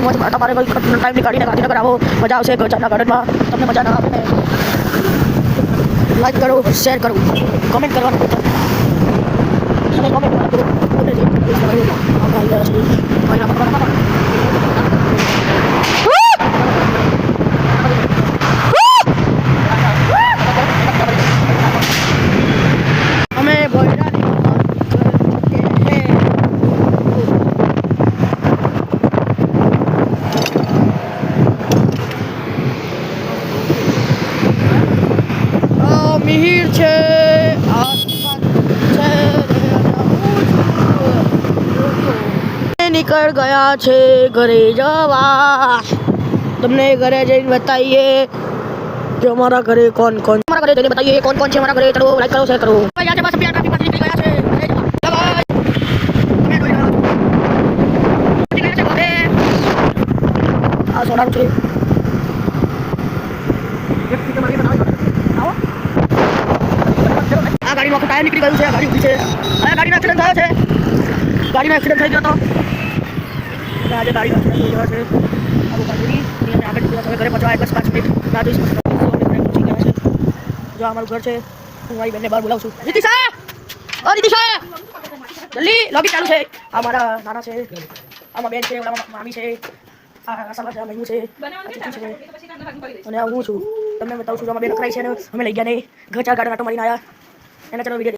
મોજ તમારે કોઈ ટાઈમ નીકાળીને ગાંધીનગર આવો, મજા આવશે ગૌચરના ગાર્ડનમાં. તમને મજા ના આવે ને લાઈક કરો, શેર કરો, કમેન્ટ કરવાનું અને કમેન્ટ કરો. અમે મિહિર છે, નીકળ ગયા છે ઘરે જવા. તમને ઘરે જઈને બતાવીએ કે અમારા ઘરે કોણ કોણ, અમારા ઘરે જઈને બતાવીએ કોણ કોણ છે અમારા ઘરે. ચલો લાઈક કરો, શેર કરો. ગયા છે બસ ટ્રાફિકમાંથી નીકળી ગયા છે ઘરે જવા. આ સોડા છે. આ ગાડીનું આખું ટાયર નીકળી ગયું છે. આ ગાડી ઊભી છે. આ ગાડીનો એક્સિડન્ટ થયો છે. ગાડીનો એક્સિડન્ટ થઈ ગયો હતો. આજે ગાડીનો એક્સિડન્ટ થઈ ગયો છે. આગળ ઘરે પહોંચવા 10-5 મિનિટ ના જોઈશ. જો અમારું ઘર છે. હું મારી બેનને બહાર બોલાવું છું. રીતિશા, ઓ રીતિશા, જલ્દી લોબી ચાલુ છે. આ મારા નાના છે, આમાં બેન છે, ઓલામાં મામી છે, આ સાલા છે, આ મહિનું છે, અને હું છું. તમને બતાવું છું. આમાં બેન અકરાઈ છે ને અમે લઈ ગયા નહીં. ઘર 4 ગાર્ડન આટો મારીને આવ્યા. એના ચલો વિડીયો